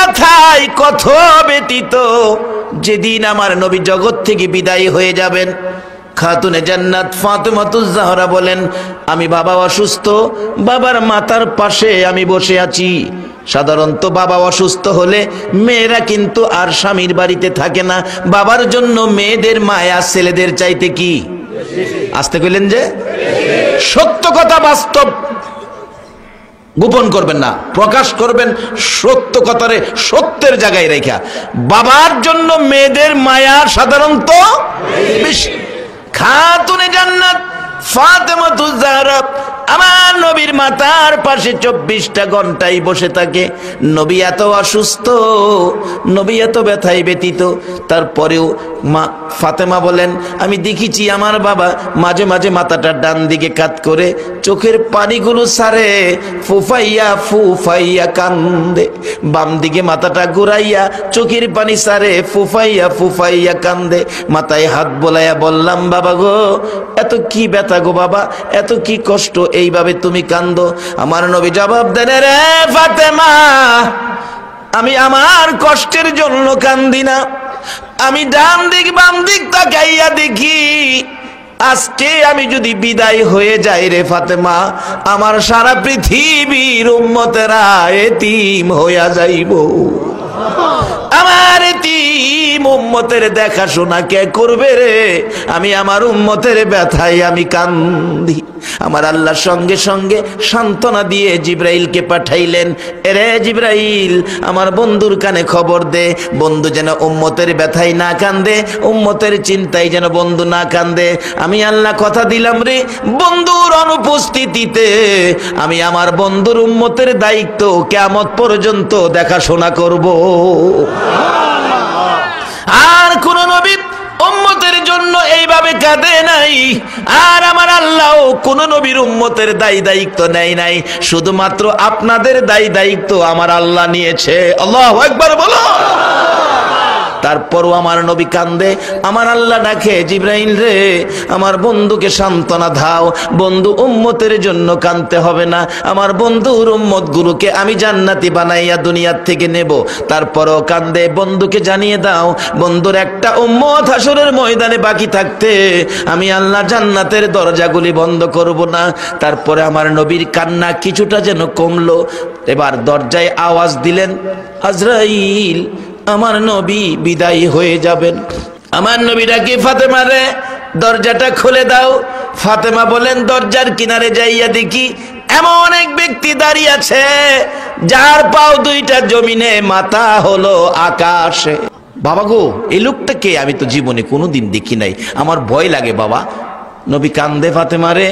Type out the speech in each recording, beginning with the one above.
ব্যথায় কত ব্যতীত যেদিন আমার নবী জগৎ থেকে বিদায় হয়ে যাবেন। খাতুনে জান্নাত ফাতেমাতুজ জাহরা বলেন, আমি বাবা অসুস্থ, বাবার মাথার পাশে আমি বসে আছি। সাধারণত বাবা অসুস্থ হলে মেয়েরা কিন্তু আর স্বামীর বাড়িতে থাকে না, বাবার জন্য মেয়েদের মায়া ছেলেদের চাইতে কি আসতে কইলেন যে সত্য কথা, বাস্তব গোপন করবেন না, প্রকাশ করবেন সত্য কথারে সত্যের জায়গায় রেখা। বাবার জন্য মেয়েদের মায়া সাধারণত বেশি। খাতুনে জান্নাত ফাতেমাতুজ জাহরা আমার নবীর মাথার পাশে 24টা ঘন্টাই বসে থাকে। নবী এত অসুস্থ, নবী এত ব্যথায় ব্যতীত, তারপরেও মা ফাতেমা বলেন, আমি দেখেছি আমার বাবা মাঝে মাঝে মাথাটা ডান দিকে কাত করে চোখের পানিগুলো সারে ফুফাইয়া ফুফাইয়া কান্দে, বাম দিকে মাথাটা ঘুরাইয়া চোখের পানি সারে ফুফাইয়া ফুফাইয়া কান্দে। মাথায় হাত বোলাইয়া বললাম, বাবা গো এত কি ব্যথা গো বাবা, এত কি কষ্ট, এইভাবে তুমি কান্দো? আমার নবী জবাব দেন, রে ফাতেমা, আমি আমার কষ্টের জন্য কান্দি না, আমি ডান দিক বাম দিক তাকাইয়া দেখি আজকে আমি যদি বিদায় হয়ে যাই রে ফাতেমা, আমার সারা পৃথিবীর উম্মতেরা এতিম হইয়া যাইব। আমার এতিম উম্মতের দেখাশোনা কে করবে রে? আমি আমার উম্মতের ব্যথায় আমি কান্দি। আমার আল্লাহ সঙ্গে সঙ্গে সান্ত্বনা দিয়ে জিব্রাইলকে পাঠাইলেন, এরে জিব্রাইল, আমার বন্ধুর কানে খবর দে, বন্ধু যেন উম্মতের ব্যথায় না কান্দে, উম্মতের চিন্তায় যেন বন্ধু না কান্দে। আমি আল্লাহ কথা দিলাম রে, বন্ধুর অনুপস্থিতিতে আমি আমার বন্ধুর উম্মতের দায়িত্ব কিয়ামত পর্যন্ত দেখাশোনা করব। আর কোন নবী উম্মতের জন্য এইভাবে কাঁদে নাই, আর আমার আল্লাহ কোন নবীর উম্মতের দায় দায়িত্ব নেয় নাই, শুধুমাত্র আপনাদের দায় দায়িত্ব আমার আল্লাহ নিয়েছে। আল্লাহু আকবার বলো। তারপরও আমার নবী কান্দে, আমার আল্লাহ ডাকে, জিব্রাইল রে, আমার বন্ধুকে সান্ত্বনা দাও, বন্ধু উম্মতের জন্য কাঁদতে হবে না, আমার বন্ধুর উম্মত গুলোকে আমি জান্নাতি বানাইয়া দুনিয়ার থেকে নেব। তারপরও কান্দে, বন্ধুকে জানিয়ে দাও, বন্ধুর একটা উম্মত হাসরের ময়দানে বাকি থাকতে আমি আল্লাহ জান্নাতের দরজাগুলি বন্ধ করব না। তারপরে আমার নবীর কান্না কিছুটা যেন কমলো, এবার দরজায় আওয়াজ দিলেন, আজরাইল, আমার নবী বিদায় হয়ে যাবেন। আমার নবী ডাকে, ফাতেমা রে, দরজাটা খুলে দাও। ফাতেমা বলেন, দরজার কিনারে যাইয়া দেখি এমন এক ব্যক্তি দাঁড়িয়ে আছে যার পাও দুইটা জমিনে, মাথা হলো আকাশে। বাবা গো, এই লোকটা কে? আমি তো জীবনে কোনোদিন দেখি নাই, আমার ভয় লাগে বাবা। নবী কান্দে, ফাতেমা রে,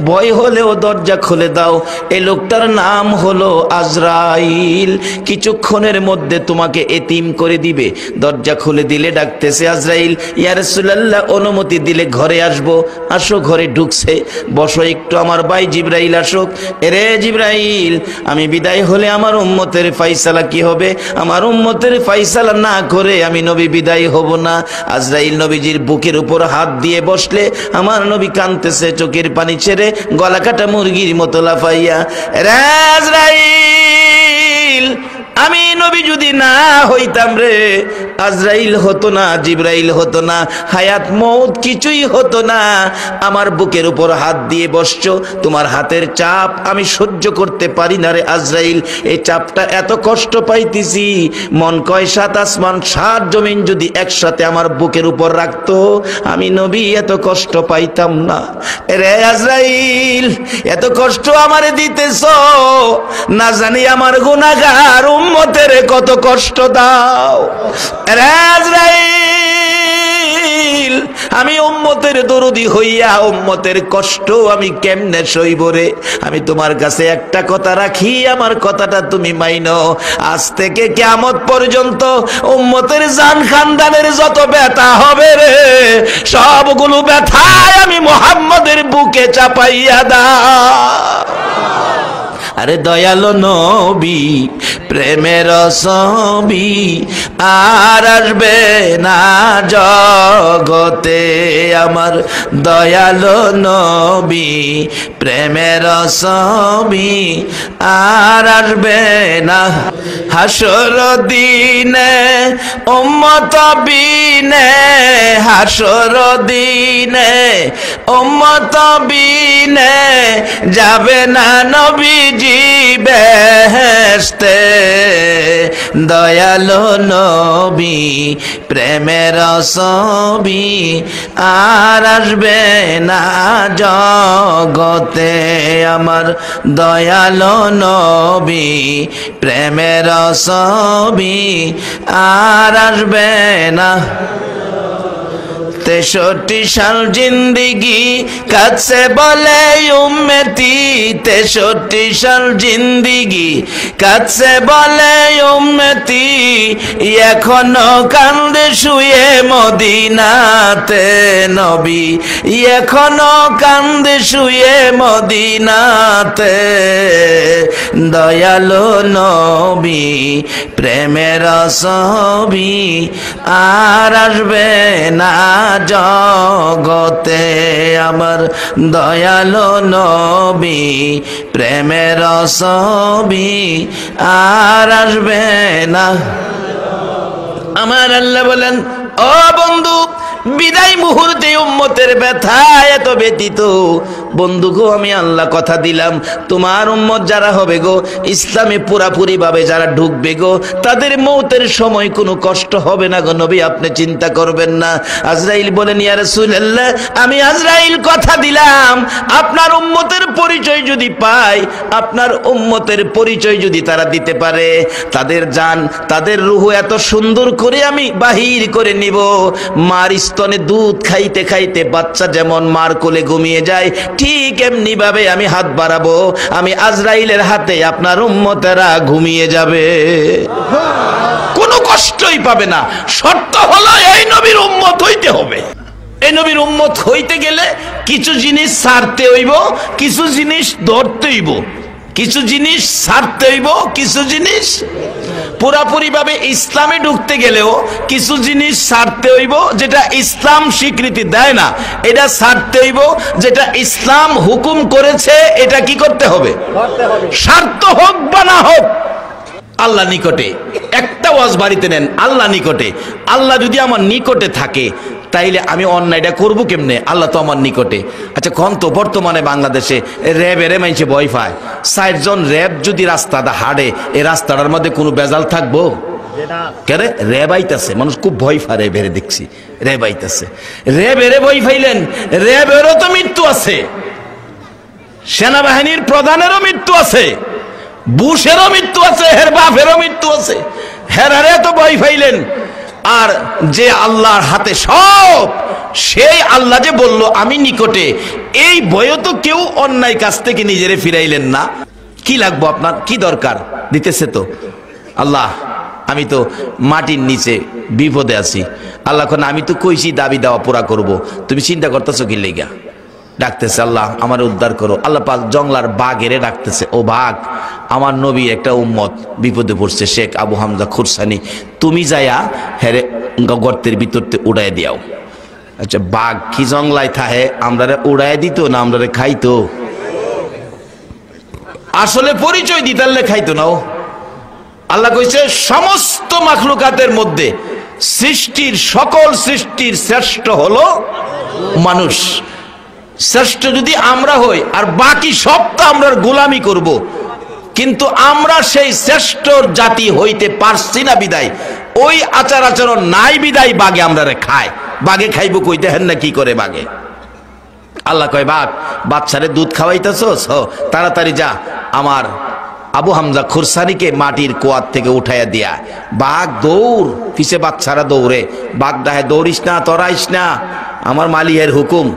ভয় হলেও দরজা খুলে দাও, এই লোকটার নাম হলো আজরাইল, কিছুক্ষণের মধ্যে তোমাকে এতিম করে দিবে। দরজা খুলে দিলে ডাকতেছে, আজরাইল, ইয়া রাসূলুল্লাহ, অনুমতি দিলে ঘরে আসবো। আসো। ঘরে ঢুকছে, বসো একটু, আমার ভাই জিব্রাইল আসুক। এরে জিব্রাইল, আমি বিদায় হলে আমার উম্মতের ফাইসালা কি হবে? আমার উম্মতের ফাইসালা না করে আমি নবী বিদায় হব না। আজরাইল নবীজির বুকের উপর হাত দিয়ে বসলে আমার নবী কাঁদতেছে, চোখের পানি ছেড়ে গলা কাটা মুরগির মতো লাফাইয়া। রে আজরাইল, আমি নবী যদি না হইতাম রে, আজরাইল হতো না, জিব্রাইল হতো না, হায়াত মৌত কিছুই হতো না। আমার বুকের উপর হাত দিয়ে বসছো, তোমার হাতের চাপ আমি সহ্য করতে পারি না রে আজরাইল, এই চাপটা এত কষ্ট পাইতেছি, মন কয় 7 আসমান 7 জমিন যদি একসাথে আমার বুকের উপর রাখতো, আমি নবী এত কষ্ট পাইতাম না। রে আজরাইল, এত কষ্ট আমারে দিতেছো, না জানি আমার গুনাহগার উম্মতের কত কষ্ট দাও। রে আজরাইল, আমি উম্মতের দরদি হইয়া উম্মতের কষ্ট আমি কেমনে সইব রে? আমি তোমার কাছে একটা কথা রাখি, আমার কথাটা তুমি মাইনো, আজ থেকে কিয়ামত পর্যন্ত উম্মতের জান খানদানের যত ব্যথা হবে রে, সবগুলো ব্যথায় আমি মুহাম্মদের বুকে চাপাইয়া দাও। আরে দয়ালো নবী, প্রেমের ছবি, আর আসবে না জগতে আমার দয়ালো নবী প্রেমের ছবি আর আসবে না হাসর দিনে উম্মত বিনে হাসর দিনে উম্মত বিনে যাবে না নবীজি বেহেশতে দয়ালো নবী প্রেমের ছবি আর আসবে না জগতে আমার দয়ালো নবী প্রেমের ছবি আর আসবে না 63 সাল জিন্দিগি কাছে বলে উম্মতি 63 সাল জিন্দিগি কাছে বলে উম্মতি এখনো কান্দে শুয়ে মদিনাতে নবী এখনো কান্দে শুয়ে মদিনাতে দয়ালো নবী প্রেমের ছবি আর আসবে না জগতে আমার দয়ালো নবী প্রেমের ছবি আর আসবে না আমার আল্লাহ বলেন ও বন্ধু বিদায় মুহূর্তে উম্মতের ব্যথা এত ব্যতীত বন্ধু গো আমি আল্লাহ কথা দিলাম তোমার উম্মত যারা হবে গো ইসলামে পুরাপুরি ভাবে যারা ঢুকবে গো তাদের মৌতের সময় কোনো কষ্ট হবে না গো নবী আপনি চিন্তা করবেন না আজরাইল বলেন ইয়া রাসূলুল্লাহ আমি আজরাইল কথা দিলাম আপনার উম্মতের পরিচয় যদি পাই আপনার উম্মতের পরিচয় যদি তারা দিতে পারে তাদের জান তাদের রূহ এত সুন্দর করে আমি বাহির করে নিব মার স্তনে দুধ খাইতে খাইতে বাচ্চা যেমন মার কোলে ঘুমিয়ে যায় ঠিক এমনি ভাবে আমি হাত বাড়াবো আমি আজরাইলের হাতে আপনার উম্মতেরা ঘুমিয়ে যাবে কোনো কষ্টই পাবে না শর্ত হলো এই নবীর উম্মত হইতে হবে এই নবীর উম্মত হইতে গেলে কিছু জিনিস ছাড়তে হইব কিছু জিনিস ধরতে হইব কিছু জিনিস ছাড়তে হইব কিছু জিনিস পুরাপুরি ভাবে ইসলামে ঢুকতে গেলেও কিছু জিনিস ছাড়তে হইব যেটা ইসলাম স্বীকৃতি দেয় না এটা ছাড়তে হইব যেটা ইসলাম হুকুম করেছে এটা কি করতে হবে স্বার্থ হোক বা না হোক আল্লাহ নিকটে একটা ওয়াজ বাড়িতে নেন আল্লাহ নিকটে আল্লাহ যদি আমার নিকটে থাকে তাইলে আমি অন্যায়টা করবো কেমনে আল্লাহ তো আমার নিকটে আচ্ছা কোন তো বর্তমানে বাংলাদেশে র্যাবের মাইছে ভয় পায় 60 জন র্যাব যদি রাস্তাটা হাঁটে এই রাস্তাটার মধ্যে কোনো বেজাল থাকবো কেন র্যাব আইতাছে মানুষ খুব ভয় পায় র্যাবের দেখছি র্যাব আইতাছে র্যাবের ভয় পাইলেন র্যাবেরও তো মৃত্যু আছে সেনাবাহিনীর প্রধানেরও মৃত্যু আছে বুশেরও মৃত্যু আছে হের বাপেরও মৃত্যু আছে হেরারে তো ভয় পাইলেন আর যে আল্লাহর হাতে সব সেই আল্লাহ যে বলল আমি নিকটে এই ভয়ে তো কেউ অন্যায় কাজ থেকে নিজেরে ফিরাইলেন না কি লাগবো আপনার কি দরকার দিতেছে তো আল্লাহ আমি তো মাটির নিচে বিপদে আছি আল্লাহ কোন আমি তো কইছি দাবি দেওয়া পুরা করব তুমি চিন্তা করতেছো কি লেগা ডাকতেছে আল্লাহ আমার উদ্ধার করো আল্লাহ পাক জংলার বাঘেরে ডাকতেছে ও বাঘ আমার নবী একটা উম্মত বিপদে পড়ছে শেখ আবু হামজা খুরসানি তুমি যায়া হেরে গর্তের ভিতরতে উড়াই দিয়াও আচ্ছা বাঘ কি জংলায় থাহে আমরা উড়াই দিত না আমরা খাইতো আসলে পরিচয় দিতালে খাইতো না আল্লাহ কইছে সমস্ত মাখলুকাতের মধ্যে সৃষ্টির সকল সৃষ্টির শ্রেষ্ঠ হলো মানুষ শ্রেষ্ঠ যদি আমরা হই আর বাকি সব তো আমরা গোলামি করব কিন্তু আমরা সেই শ্রেষ্ঠ জাতি হইতে পারছি না বিদায় ওই আচার আচরণ নাই বিদায় বাগে আমরা খায় বাগে খাইবো কই দেখেন না কি করে বাগে আল্লাহ কয় বাঘ বাচ্চারে দুধ খাওয়াইতেছস তাড়াতাড়ি যা আমার আবু হামজা খুরসানিকে মাটির কুয়ার থেকে উঠাইয়া দিয়া বাঘ দৌড় পিছে বাচ্চারা দৌড়ে বাঘ ডাহে দৌড়িস না তরাইস না আমার মালিকের হুকুম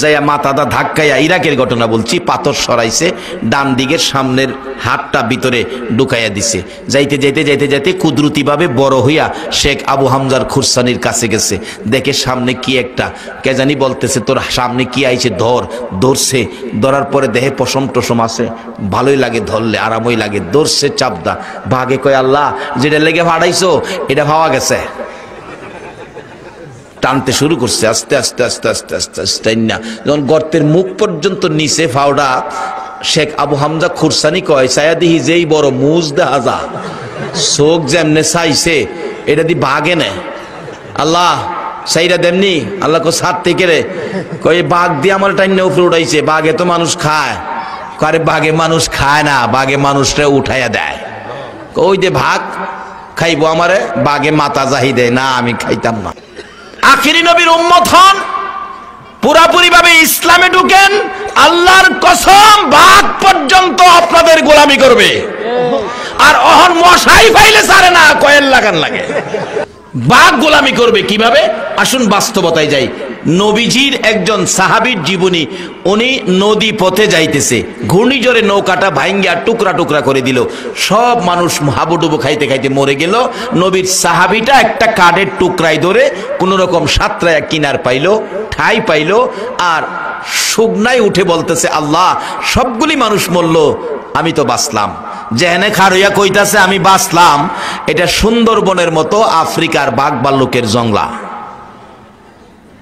যাইয়া মাথাটা ধাক্কাইয়া, ইরাকের ঘটনা বলছি, পাথর সরাইছে, ডান দিকের সামনের হাতটা ভিতরে ঢুকাইয়া দিছে। যাইতে যাইতে যাইতে যাইতে কুদরতিভাবে বড় হইয়া শেখ আবু হামজার খুরসানির কাছে গেছে। দেখে সামনে কি একটা কে জানি বলতেছে, তোর সামনে কি আইছে, ধরছে। ধরার পরে দেহে পশম টসম আছে, ভালোই লাগে ধরলে, আরামই লাগে। ধরছে চাপদা, ভাগে কয় আল্লাহ যেটা লেগে ফাড়াইছো এটা পাওয়া গেছে। টানতে শুরু করছে আস্তে আস্তে আস্তে আস্তে আস্তে আস্তে না, যখন গর্তের মুখ পর্যন্ত নিচে ফাওড়া, শেখ আবু হামজা খুরসানি কয় সায়াদিহি যেই বড় মুজ দেখা যা, চোখ যেমনে চাইছে এটা দি বাঘে নেয়। আল্লাহ সাইরা দেমনি, আল্লাহ কো সাত থেকে রে কয় বাঘ দিয়ে আমার টাইনে উপরে উঠাইছে, বাঘে তো মানুষ খায়। আরে বাঘে মানুষ খায় না, বাঘে মানুষটা উঠাইয়া দেয়। ওই যে ভাগ খাইবো আমারে, বাঘে মাথা জাহি দেয় না, আমি খাইতাম না। আখিরি নবীর উম্মত হন, পুরাপুরি ভাবে ইসলামে ঢুকেন, আল্লাহর কসম বাঘ পর্যন্ত আপনাদের গোলামি করবে। আর অহন মশাই পাইলে সারে না, কয়েল লাগান লাগে, বাঘ গোলামি করবে কিভাবে? আসুন বাস্তবতায় যাই। নবীজির একজন সাহাবীর জীবনী, উনি নদী পথে যাইতেছে, ঘূর্ণিঝড়ে নৌকাটা ভাঙ্গিয়া টুকরা টুকরা করে দিল, সব মানুষ হাবুডুবু খাইতে খাইতে মরে গেল। নবীর সাহাবীটা একটা কাঠের টুকরাই ধরে কোন রকম সাঁতরায়া কিনার পাইলো, ঠাই পাইলো, আর শুকনায় উঠে বলতেছে আল্লাহ সবগুলি মানুষ মরল, আমি তো বাঁচলাম। যেখানে খারইয়া কইতাছে আমি বাঁচলাম, এটা সুন্দরবনের মতো আফ্রিকার বাঘ ভাল্লুকের জংলা।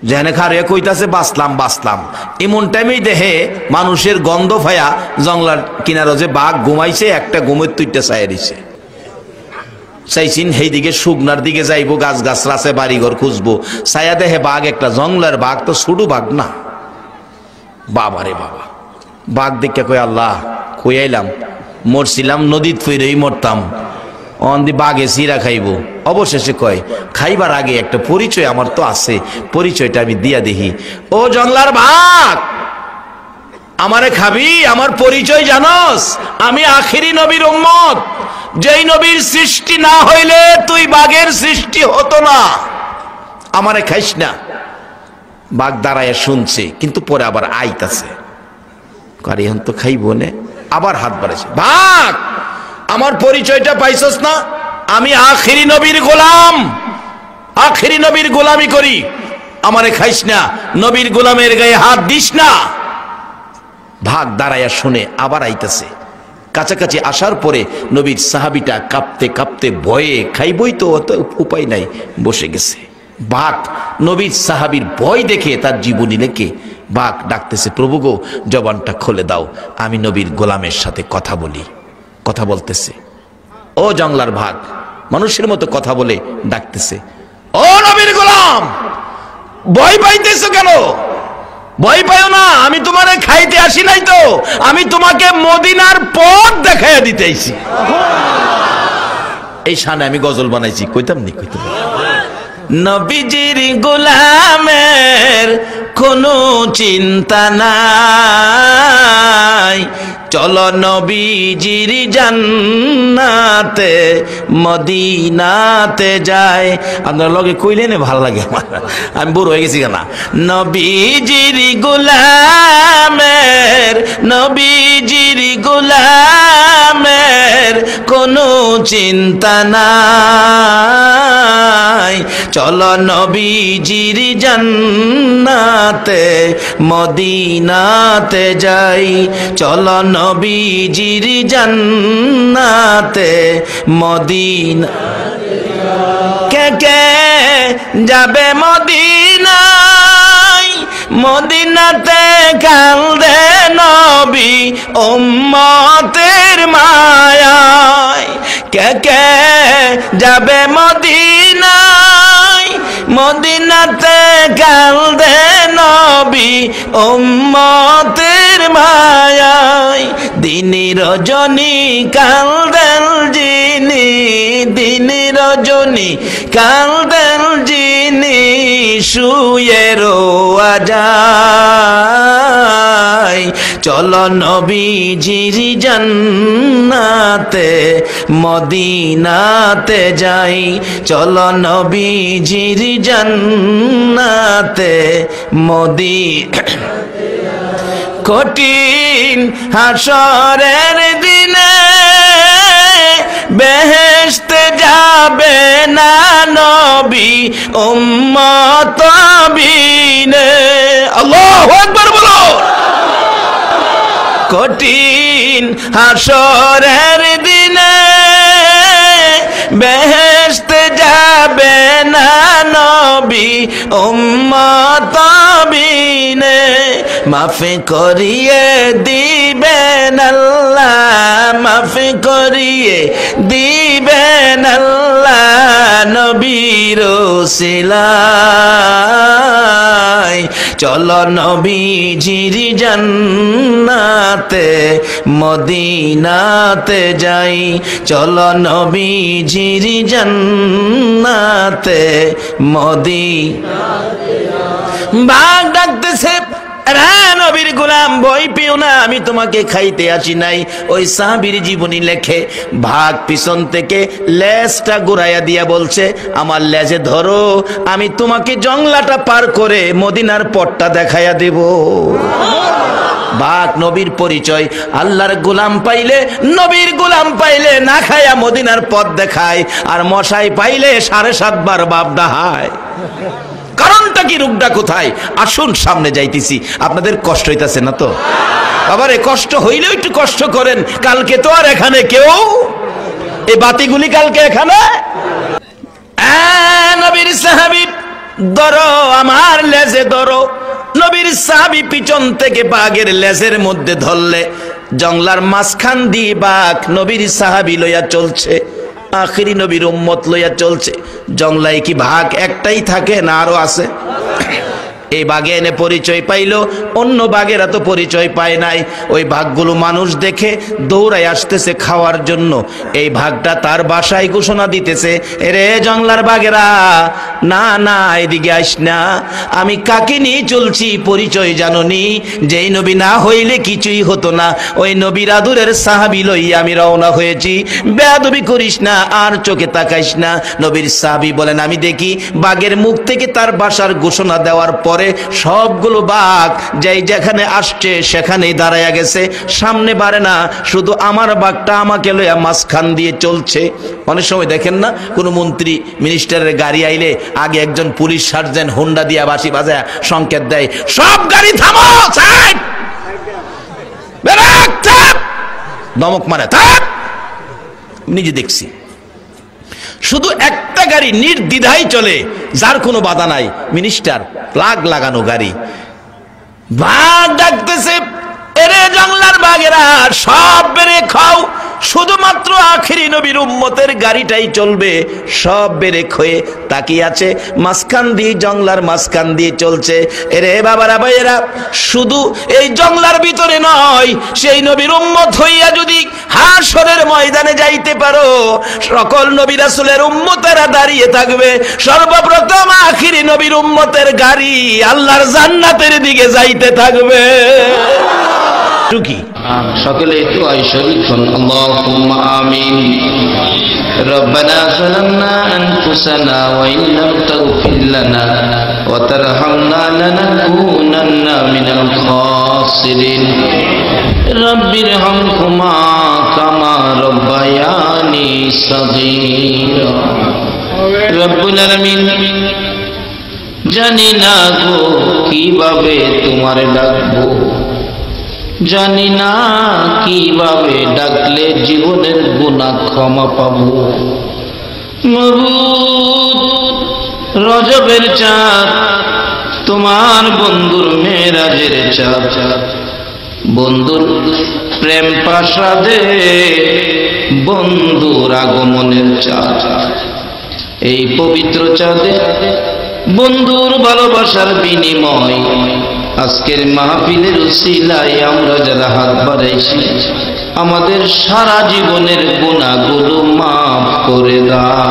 যেখানে খারইয়া কইতাছে বাঁচলাম বাঁচলাম, এমন টাইমেই দেহে মানুষের গন্ধ ফায়া জংলার কিনারো যে বাঘ ঘুমাইছে, একটা ঘুমের তুইটা চাইয়া দিছে। চাইছিন সেই দিকে শুকনার দিকে যাইবো, গাছ গাছ রাছে বাড়িঘর খুঁজবো, ছায়া দেহে বাঘ একটা জংলার বাঘ, তো ছোট বাঘ না। বাবা রে বাবা, বাঘ দেখে কই আল্লাহ কই আইলাম, মরছিলাম নদীত ফিরেই মরতাম, অন্দি বাঘে চিরা খাইবো। অবশেষে কয় খাইবার আগে একটা পরিচয় আমার তো আছে, পরিচয়টা আমি দিয়া দেখি। ও জংলার বাঘ, আমারে খাবি? আমার পরিচয় জানোস? আমি আখিরি নবীর উম্মত, যেই নবীর সৃষ্টি না হইলে তুই বাঘের সৃষ্টি হতো না, আমারে খাইস না। বাঘ দাঁড়ায় শুনছে, কিন্তু পরে আবার আইতাছে, কার এখন তো খাইবো নে, আবার হাত বাড়াইছে। বাঘ আমার পরিচয়টা পাইছস না? আমি আখিরি নবীর গোলাম, আখিরি নবীর গোলামি করি, আমারে খাইস না, নবীর গোলামের গায়ে হাত দিস না। ভাগ দাঁড়াইয়া শুনে আবার আইতাছে, কাছাকাছি আসার পরে নবীর সাহাবিটা কাঁপতে কাঁপতে ভয়ে, খাইবই তো অত উপায় নাই, বসে গেছে। বাঘ নবীর সাহাবীর ভয় দেখে তার জীবনী লেখে, বাঘ ডাকতেছে প্রভু গো জবানটা খুলে দাও, আমি নবীর গোলামের সাথে কথা বলি। কথা বলতেছে, ও জংলার ভাগ মানুষের মতো কথা বলে ডাকতেছে, ও নবীর গোলাম ভয় পাইতেছো কেন? ভয় পাইও না, আমি তোমারে খাইতে আসি নাই তো, আমি তোমাকে মদিনার পথ দেখাইয়া দিতে আইছি। এই শানে আমি গজল বানাইছি, কইতাম নি কইতাম। নবীজির গোলামের কোনো চিন্তা নাই, চলো নবীজির জান্নাতে মদিনাতে যায়। আপনার লগে কইলেন ভালো লাগে আমার, আমি বুড়ো হয়ে গেছি কেনা। নবীজির গোলামের, নবীজির গোলামের কোনো চিন্তা নাই, চলো নবীজির জান্নাতে মদিনাতে যাই, চলো নবীজির জান্নাতে মদিনা। কে কে যাবে মদিনায়, মদিনাতে কান্দে নবী উম্মতের মায়ায়। কে কে যাবে মদিনায়, মদিনাতে কান্দে নবী উম্মতের মায়ায়। দিনী রজনী কান্দেন যিনি, দিনী রজনী কান্দেন যিনি, শুয়ে রোয়া যায়। চলো নবীজির জান্নাতে মদিনাতে যাই, চলো নবীজির জান্নাতে মদি কঠিন হাসরের দিনে বেহেশতে যাবে না নবী উম্মত বিনে। আল্লাহু আকবার বলো। কঠিন হাসরের দিনে বেহেশতে যাবে না নবী উম্মত বিনে। মাফ করিয়ে দিবেন আল্লাহ, মাফ করিয়ে দিবেন আল্লাহ নবীর ওসিলায়। চলো নবীজির জান্নাতে মদিনাতে যাই, চলো নবীজির জান্নাতে মদিনাতে। বাঘ ডাকতেছে, নবীর গোলাম ভয় পেও না, আমি তোমাকে খাইতে আসি নাই। ওই সাহাবীর জীবনী লেখে ভাগ পিছন থেকে লেজটা ঘুরাইয়া দিয়া বলছে, আমার লেজে ধরো, আমি তোমাকে জংলাটা পার করে মদিনার পথটা দেখাইয়া দেব। বাঘ নবীর পরিচয়। আল্লাহর গোলাম পাইলে, নবীর গোলাম পাইলে না খায়া মদিনার পথ দেখায়, আর মশাই পাইলে 7.5 বার বাপ ডাহায়। কারণটা কি, রূপটা কোথায়? আসুন সামনে যাইতেছি। আপনাদের কষ্ট হইতাছে না তো? বাবারে কষ্ট হইলেও একটু কষ্ট করেন, কালকে তো আর এখানে কেউ, এই বাতিগুলি কালকে এখানে। নবীর সাহাবী ধরো, আমার লেজে ধরো। নবীর সাহাবী পিছন থেকে বাঘের লেজের মধ্যে ধরলে, জংলার মাঝখান দিয়ে বাঘ নবীর সাহাবী লইয়া চলছে, আখিরি নবীর উম্মত লইয়া চলছে। জংলায় কি ভাগ একটাই থাকে না আরো আছে? এই বাঘে এনে পরিচয় পাইল, অন্য বাঘেরা তো পরিচয় পায় নাই। ওই বাঘগুলো মানুষ দেখে দৌড়ায় আসতেছে খাওয়ার জন্য। এই বাঘটা তার বাসায় ঘোষণা দিতেছে, এরে জংলার বাঘেরা, না না এদিকে আইস না, আমি কাকে নিয়ে চলছি পরিচয় জানোনি? যেই নবী না হইলে কিছুই হতো না, ওই নবীর আদুরের সাহাবী লইয়া আমি রওনা হয়েছি। বেয়াদবি করিস না, আর চোখে তাকাইস না। নবীর সাহাবী বলেন, আমি দেখি বাঘের মুখ থেকে তার বাসার ঘোষণা দেওয়ার পর সবগুলো বাঘ যাই যেখানে আসছে সেখানেই দাঁড়াইয়া গেছে, সামনে বাড়ে না। শুধু আমার বাঘটা আমাকে লইয়া মাঝখান দিয়ে চলছে। অনেক সময় দেখেন না, কোনো মন্ত্রী মিনিস্টারের গাড়ি আইলে আগে একজন পুলিশ সার্জেন্ট হোন্ডা দিয়া বাঁশি বাজায় সংকেত দেয়, সব গাড়ি থামো, সাইড, ব্রেক, থাম, দমক মানে থাম। নিজে দেখছি শুধু একটা গাড়ি নির্দ্বিধায় চলে, যার কোনো বাধা নাই, মিনিস্টার প্লাগ লাগানো গাড়ি। বাঘ ডাকতেছে, এরে জংলার বাঘেরা, সব বেড়ে খাও, শুধুমাত্র আখিরি নবীর উম্মতের গাড়িটাই চলবে। সব বেড়ে খয়ে তাকিয়ে আছে, মাঝখান দিয়ে, জংলার মাঝখান দিয়ে চলছে। এরে বাবারা ভাইয়েরা, শুধু এই জংলার ভিতরে নয়, সেই নবীর উম্মত হইয়া যদি হাশরের ময়দানে যাইতে পারো, সকল নবী রাসূলের উম্মতেরা দাঁড়িয়ে থাকবে। সর্বপ্রথম আখিরি নবীর উম্মতের গাড়ি আল্লাহর জান্নাতের দিকে যাইতে থাকবে। সকলে একটু শরীক হন, আল্লাহুম্মা আমিন। রব্বানা যালামনা আনফুসানা ওয়া ইন লাম তাগফির লানা ওয়া তারহামনা লানাকুনান্না মিনাল খাসিরিন। রব্বিরহামহুমা কামা রব্বায়ানি সাগীরা। রব্বুল আলামিন, জানি না গো কিভাবে তোমারে ডাকবো, জানি না কিভাবে ডাকলে জীবনের গুনাহ ক্ষমা পাবো। মাবুদ, রজবের চাঁদ, তোমার বন্ধুর মেরাজের চাঁদ, বন্ধুর প্রেম প্রাসাদে বন্ধুর আগমনের চাঁদ। এই পবিত্র চাঁদে বন্ধুর ভালোবাসার বিনিময় আজকের মাহফিলের উসিলায় আমরা যারা হাত বাড়াইছি, আমাদের সারা জীবনের গুনাহগুলো মাফ করে দাও।